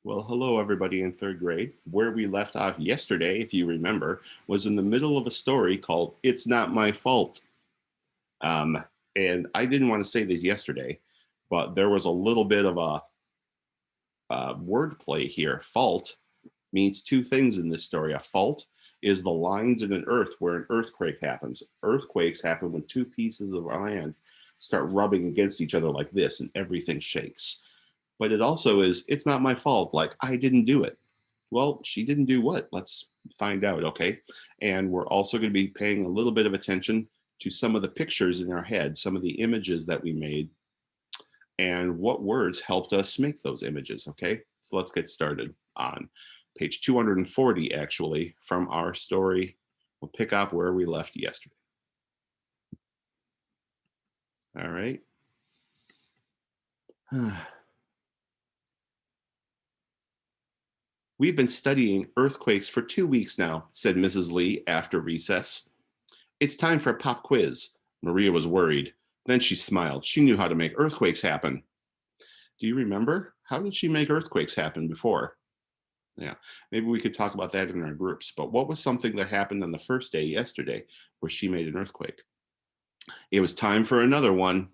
Well, hello, everybody in third grade. Where we left off yesterday, if you remember, was in the middle of a story called It's Not My Fault. Um, and I didn't want to say this yesterday, but there was a little bit of a wordplay here. Fault means two things in this story. A fault is the lines in an earth where an earthquake happens. Earthquakes happen when two pieces of land start rubbing against each other like this and everything shakes. But it also is, it's not my fault. Like, I didn't do it. Well, she didn't do what? Let's find out, okay? And we're also going to be paying a little bit of attention to some of the pictures in our head, some of the images that we made, and what words helped us make those images, okay? So let's get started on page 240, actually, from our story. We'll pick up where we left yesterday. All right. We've been studying earthquakes for 2 weeks now, said Mrs. Lee after recess. It's time for a pop quiz. Maria was worried. Then she smiled. She knew how to make earthquakes happen. Do you remember? How did she make earthquakes happen before? Yeah, maybe we could talk about that in our groups. But what was something that happened on the first day yesterday where she made an earthquake? It was time for another one.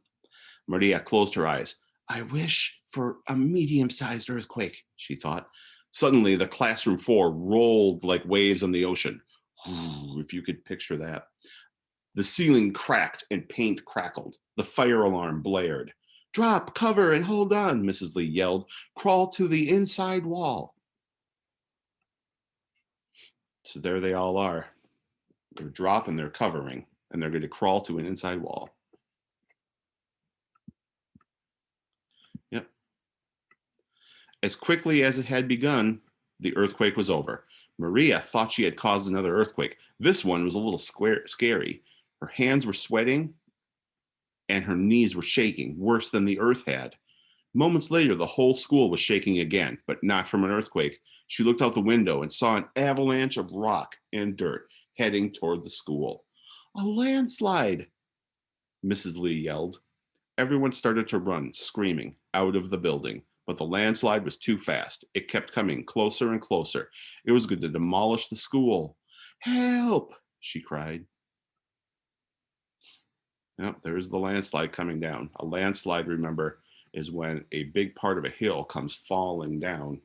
Maria closed her eyes. I wish for a medium sized earthquake, she thought. Suddenly, the classroom floor rolled like waves on the ocean. If you could picture that. The ceiling cracked and paint crackled. The fire alarm blared. Drop, cover, and hold on, Mrs. Lee yelled. Crawl to the inside wall. So there they all are. They're dropping, they're covering, and they're going to crawl to an inside wall. Yep. As quickly as it had begun, the earthquake was over. Maria thought she had caused another earthquake. This one was a little scary. Her hands were sweating and her knees were shaking, worse than the earth had. Moments later, the whole school was shaking again, but not from an earthquake. She looked out the window and saw an avalanche of rock and dirt heading toward the school. A landslide, Mrs. Lee yelled. Everyone started to run, screaming, out of the building. But the landslide was too fast. It kept coming closer and closer. It was going to demolish the school. Help, she cried. Yep, there's the landslide coming down. A landslide, remember, is when a big part of a hill comes falling down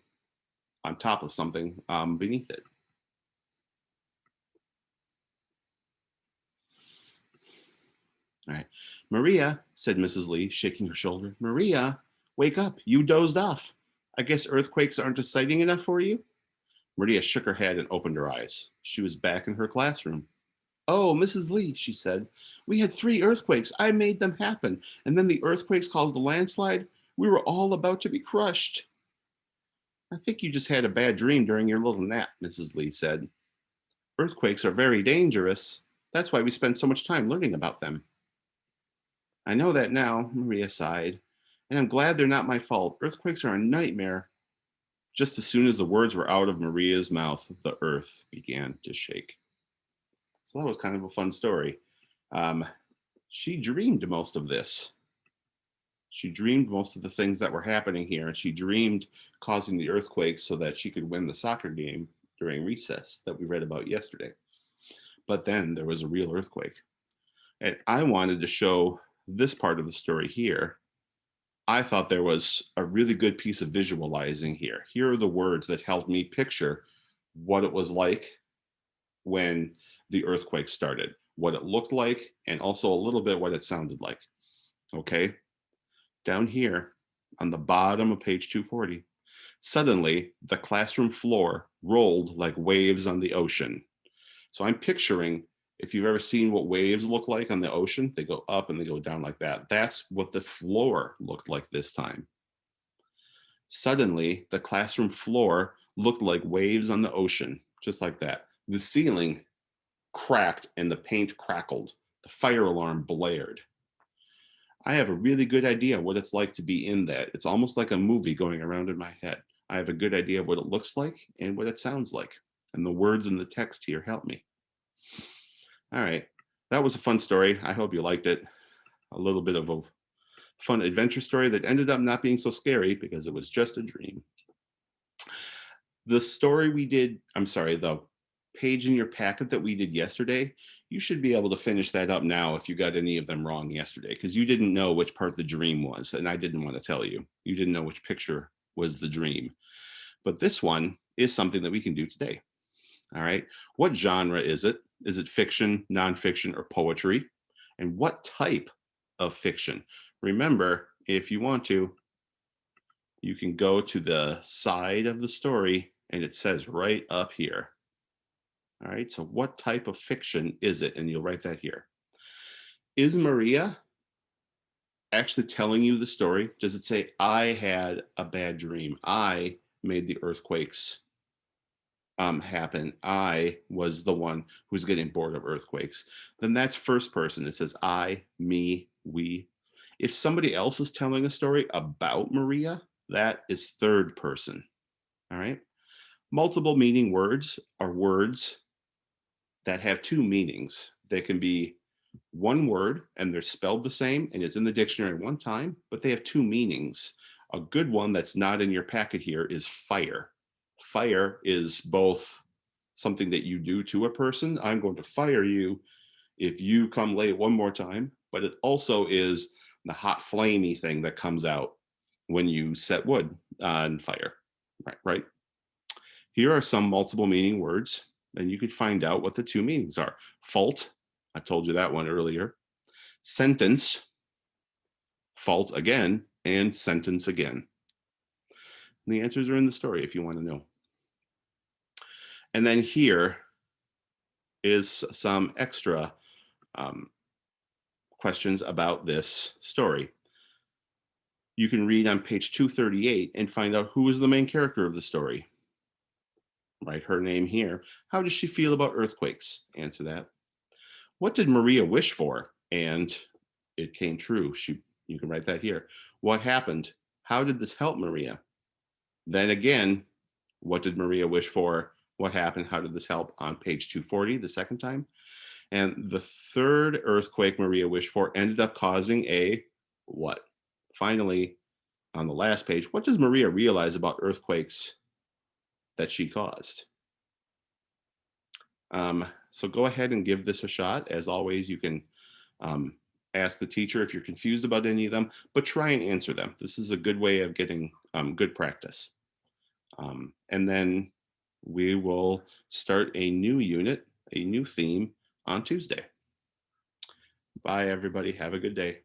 on top of something beneath it. All right. Maria, said Mrs. Lee, shaking her shoulder. Maria, wake up. You dozed off. I guess earthquakes aren't exciting enough for you? Maria shook her head and opened her eyes. She was back in her classroom. Oh, Mrs. Lee, she said, we had 3 earthquakes. I made them happen. And then the earthquakes caused the landslide. We were all about to be crushed. I think you just had a bad dream during your little nap, Mrs. Lee said. Earthquakes are very dangerous. That's why we spend so much time learning about them. I know that now, Maria sighed, and I'm glad they're not my fault. Earthquakes are a nightmare. Just as soon as the words were out of Maria's mouth, the earth began to shake. So that was kind of a fun story. Um, she dreamed most of this. She dreamed most of the things that were happening here, and she dreamed causing the earthquake so that she could win the soccer game during recess that we read about yesterday. But then there was a real earthquake. And I wanted to show this part of the story here. I thought there was a really good piece of visualizing here. Here are the words that helped me picture what it was like when the earthquake started, what it looked like, and also a little bit what it sounded like. Okay, down here on the bottom of page 240, suddenly the classroom floor rolled like waves on the ocean. So I'm picturing, if you've ever seen what waves look like on the ocean, they go up and they go down like that. That's what the floor looked like this time. Suddenly, the classroom floor looked like waves on the ocean, just like that. The ceiling cracked and the paint crackled. The fire alarm blared. I have a really good idea what it's like to be in that. It's almost like a movie going around in my head. I have a good idea of what it looks like and what it sounds like. And the words in the text here help me. All right. That was a fun story. I hope you liked it. A little bit of a fun adventure story that ended up not being so scary because it was just a dream. The story we did, I'm sorry, the page in your packet that we did yesterday, you should be able to finish that up now if you got any of them wrong yesterday, because you didn't know which part the dream was, and I didn't want to tell you. You didn't know which picture was the dream. But this one is something that we can do today. All right. What genre is it? Is it fiction, nonfiction, or poetry? And what type of fiction? Remember, if you want to, you can go to the side of the story and it says right up here. All right. So, what type of fiction is it? And you'll write that here. Is Maria actually telling you the story? Does it say, I had a bad dream? I made the earthquakes happen. I was the one who's getting bored of earthquakes. Then that's first person. It says I, me, we. If somebody else is telling a story about Maria, that is third person. All right. Multiple meaning words are words that have two meanings. They can be one word and they're spelled the same and it's in the dictionary one time, but they have two meanings. A good one that's not in your packet here is fire. Fire is both something that you do to a person. I'm going to fire you if you come late one more time, but it also is the hot flamey thing that comes out when you set wood on fire. Right. Here are some multiple meaning words, and you could find out what the two meanings are. Fault, I told you that one earlier. Sentence, fault again, and sentence again. And the answers are in the story if you want to know. And then here is some extra um, questions about this story. You can read on page 238 and find out who is the main character of the story. Write her name here. How does she feel about earthquakes? Answer that. What did Maria wish for? And it came true. You can write that here. What happened? How did this help Maria? Then again, what did Maria wish for? What happened? How did this help? On page 240, the second time. And the third earthquake Maria wished for ended up causing a what? Finally, on the last page, what does Maria realize about earthquakes that she caused? So go ahead and give this a shot. As always, you can um, ask the teacher if you're confused about any of them, but try and answer them. This is a good way of getting good practice. And then we will start a new unit, a new theme on Tuesday. Bye, everybody. Have a good day.